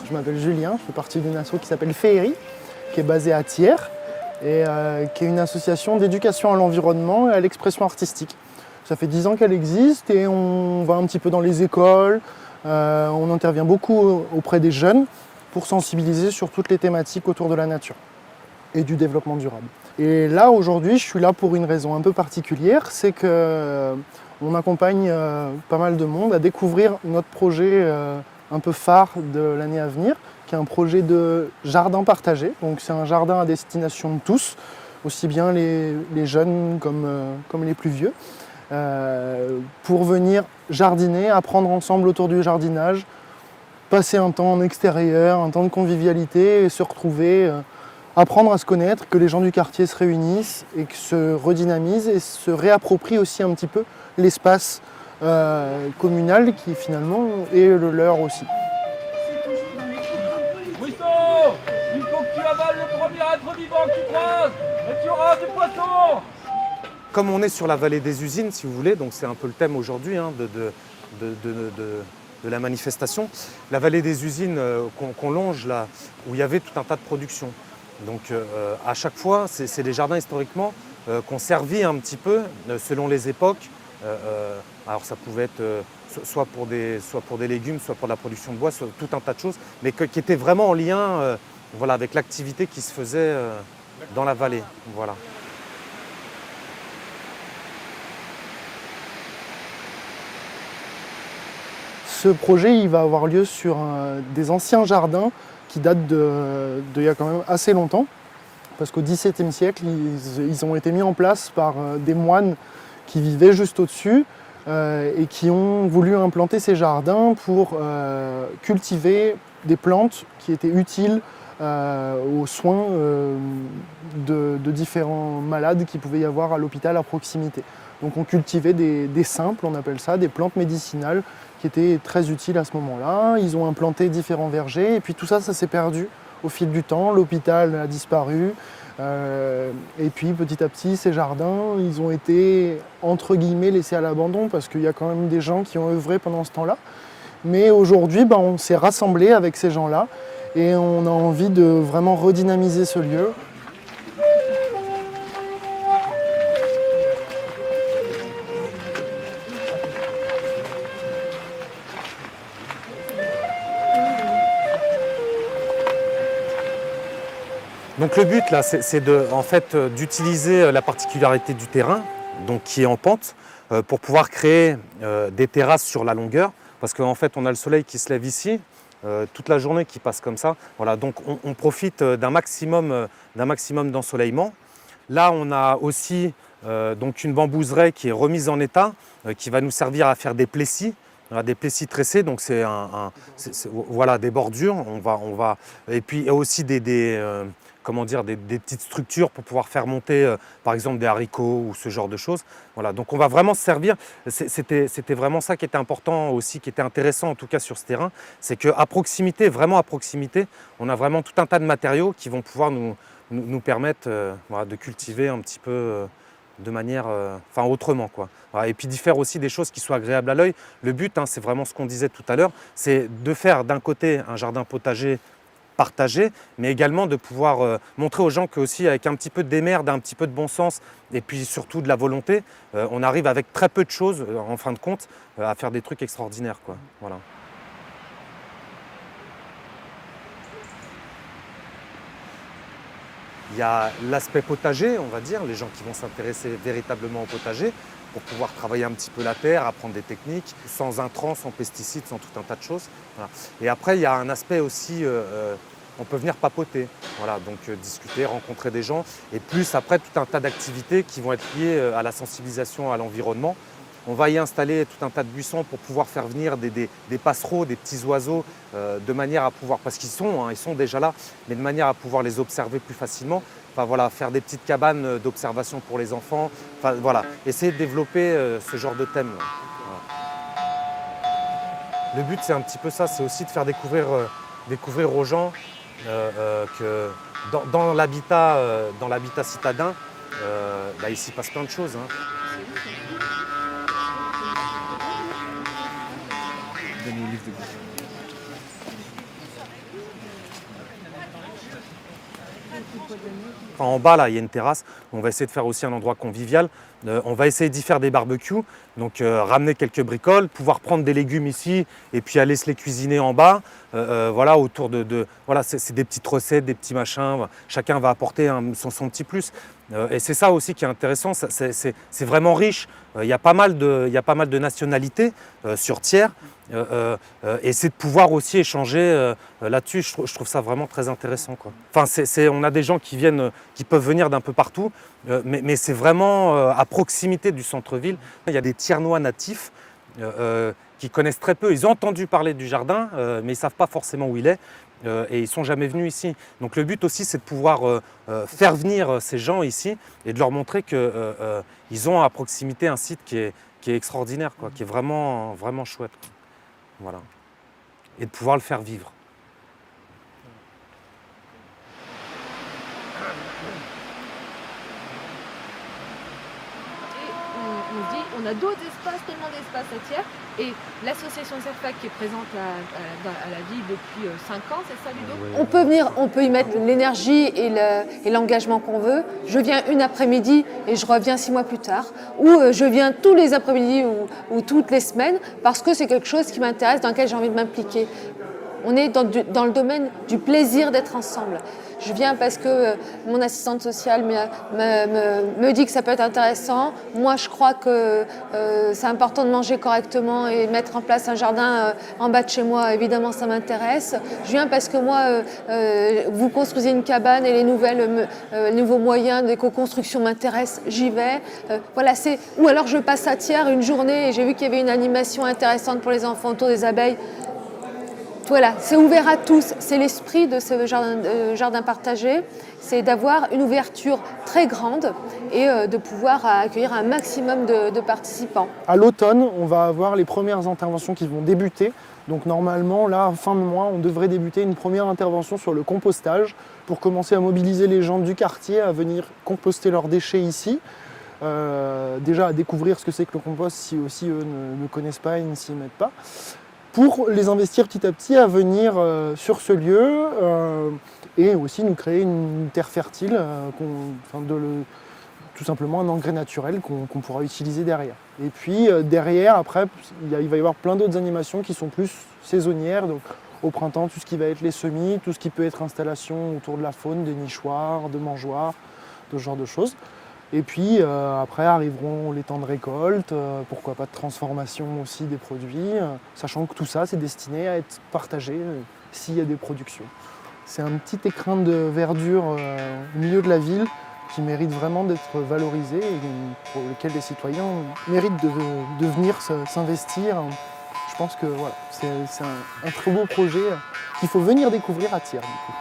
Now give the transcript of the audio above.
Je m'appelle Julien, je fais partie d'une asso qui s'appelle Féerie, qui est basée à Thiers et qui est une association d'éducation à l'environnement et à l'expression artistique. Ça fait 10 ans qu'elle existe et on va un petit peu dans les écoles, on intervient beaucoup auprès des jeunes pour sensibiliser sur toutes les thématiques autour de la nature et du développement durable. Et là, aujourd'hui, je suis là pour une raison un peu particulière, c'est qu'on accompagne pas mal de monde à découvrir notre projet un peu phare de l'année à venir, qui est un projet de jardin partagé. Donc c'est un jardin à destination de tous, aussi bien les jeunes comme les plus vieux, pour venir jardiner, apprendre ensemble autour du jardinage, passer un temps en extérieur, un temps de convivialité et se retrouver, apprendre à se connaître, que les gens du quartier se réunissent et que se redynamisent et se réapproprient aussi un petit peu l'espace communal qui finalement est le leur aussi. Mousseau, il faut que tu avales le premier être vivant que tu croises et tu auras du poisson. Comme on est sur la vallée des usines, si vous voulez, donc c'est un peu le thème aujourd'hui de la manifestation, la vallée des usines qu'on longe là, où il y avait tout un tas de productions. Donc à chaque fois, c'est les jardins historiquement qu'on servi un petit peu selon les époques. Alors ça pouvait être soit pour des légumes, soit pour la production de bois, soit tout un tas de choses, mais qui étaient vraiment en lien voilà, avec l'activité qui se faisait dans la vallée. Voilà. Ce projet il va avoir lieu sur des anciens jardins qui datent il y a quand même assez longtemps, parce qu'au XVIIe siècle, ils ont été mis en place par des moines qui vivaient juste au-dessus et qui ont voulu implanter ces jardins pour cultiver des plantes qui étaient utiles aux soins de différents malades qu'il pouvait y avoir à l'hôpital à proximité. Donc on cultivait des simples, on appelle ça, des plantes médicinales qui étaient très utiles à ce moment-là. Ils ont implanté différents vergers et puis tout ça, ça s'est perdu au fil du temps. L'hôpital a disparu et puis petit à petit, ces jardins, ils ont été entre guillemets laissés à l'abandon parce qu'il y a quand même des gens qui ont œuvré pendant ce temps-là. Mais aujourd'hui, on s'est rassemblés avec ces gens-là et on a envie de vraiment redynamiser ce lieu. Donc le but là, c'est d'utiliser la particularité du terrain, donc qui est en pente, pour pouvoir créer des terrasses sur la longueur, parce qu'en fait on a le soleil qui se lève ici, toute la journée qui passe comme ça. Voilà, donc on profite d'un maximum d'ensoleillement. Là on a aussi donc une bambouseraie qui est remise en état, qui va nous servir à faire des plessis. Des plessis tressés, donc voilà, des bordures. Et puis aussi des petites structures pour pouvoir faire monter par exemple des haricots ou ce genre de choses. Voilà, donc on va vraiment se servir, c'était vraiment ça qui était important aussi, qui était intéressant en tout cas sur ce terrain, c'est qu'à proximité, vraiment à proximité, on a vraiment tout un tas de matériaux qui vont pouvoir nous permettre voilà, de cultiver un petit peu de manière autrement, quoi. Voilà, et puis d'y faire aussi des choses qui soient agréables à l'œil. Le but, c'est vraiment ce qu'on disait tout à l'heure, c'est de faire d'un côté un jardin potager partagé, mais également de pouvoir montrer aux gens qu'aussi avec un petit peu d'émerde, un petit peu de bon sens et puis surtout de la volonté, on arrive avec très peu de choses, en fin de compte, à faire des trucs extraordinaires, quoi. Voilà. Il y a l'aspect potager, on va dire, les gens qui vont s'intéresser véritablement au potager pour pouvoir travailler un petit peu la terre, apprendre des techniques, sans intrants, sans pesticides, sans tout un tas de choses. Voilà. Et après, il y a un aspect aussi, on peut venir papoter, voilà, donc discuter, rencontrer des gens, et plus après tout un tas d'activités qui vont être liées à la sensibilisation à l'environnement. On va y installer tout un tas de buissons pour pouvoir faire venir des passereaux, des petits oiseaux, de manière à pouvoir, parce qu'ils sont déjà là, mais de manière à pouvoir les observer plus facilement. Enfin, voilà, faire des petites cabanes d'observation pour les enfants. Enfin, voilà, essayer de développer ce genre de thème. Voilà. Le but, c'est un petit peu ça, c'est aussi de faire découvrir aux gens que dans l'habitat citadin, il s'y passe plein de choses. Enfin, en bas, là, il y a une terrasse. On va essayer de faire aussi un endroit convivial. On va essayer d'y faire des barbecues. Donc, ramener quelques bricoles, pouvoir prendre des légumes ici et puis aller se les cuisiner en bas. Voilà, autour voilà, c'est des petites recettes, des petits machins. Chacun va apporter son petit plus. Et c'est ça aussi qui est intéressant. C'est vraiment riche. Il y a pas mal de nationalités sur Thiers. Et c'est de pouvoir aussi échanger là-dessus. Je trouve ça vraiment très intéressant, quoi. Enfin, on a des gens qui peuvent venir d'un peu partout, mais c'est vraiment à proximité du centre-ville. Il y a des Thiernois natifs qui connaissent très peu. Ils ont entendu parler du jardin, mais ils ne savent pas forcément où il est. Et ils ne sont jamais venus ici. Donc le but aussi, c'est de pouvoir faire venir ces gens ici et de leur montrer qu'ils ont à proximité un site qui est extraordinaire, quoi, qui est vraiment, vraiment chouette, quoi. Voilà. Et de pouvoir le faire vivre. On a d'autres espaces, tellement d'espaces à Thiers. Et l'association CERFAC qui est présente à la ville depuis 5 ans, c'est ça, Ludo ? On peut venir, on peut y mettre l'énergie et l'engagement qu'on veut. Je viens une après-midi et je reviens 6 mois plus tard. Ou je viens tous les après-midi ou toutes les semaines parce que c'est quelque chose qui m'intéresse, dans lequel j'ai envie de m'impliquer. On est dans le domaine du plaisir d'être ensemble. Je viens parce que mon assistante sociale me dit que ça peut être intéressant. Moi, je crois que c'est important de manger correctement et mettre en place un jardin en bas de chez moi. Évidemment, ça m'intéresse. Je viens parce que moi, vous construisez une cabane et les nouveaux moyens d'éco-construction m'intéressent. J'y vais. Voilà, ou alors je passe à Thiers une journée et j'ai vu qu'il y avait une animation intéressante pour les enfants autour des abeilles. Voilà, c'est ouvert à tous. C'est l'esprit de ce jardin partagé, c'est d'avoir une ouverture très grande et de pouvoir accueillir un maximum de participants. À l'automne, on va avoir les premières interventions qui vont débuter. Donc normalement, là, fin de mois, on devrait débuter une première intervention sur le compostage pour commencer à mobiliser les gens du quartier à venir composter leurs déchets ici. Déjà à découvrir ce que c'est que le compost si aussi eux ne connaissent pas et ne s'y mettent pas. Pour les investir petit à petit à venir sur ce lieu et aussi nous créer une terre fertile, tout simplement un engrais naturel qu'on pourra utiliser derrière. Et puis derrière, après, il va y avoir plein d'autres animations qui sont plus saisonnières. Donc au printemps, tout ce qui va être les semis, tout ce qui peut être installation autour de la faune, des nichoirs, de mangeoires, de ce genre de choses. Et puis après arriveront les temps de récolte, pourquoi pas de transformation aussi des produits, sachant que tout ça c'est destiné à être partagé s'il y a des productions. C'est un petit écrin de verdure au milieu de la ville qui mérite vraiment d'être valorisé et pour lequel les citoyens méritent de venir s'investir. Je pense que voilà, c'est un très beau projet qu'il faut venir découvrir à Thiers. Du coup.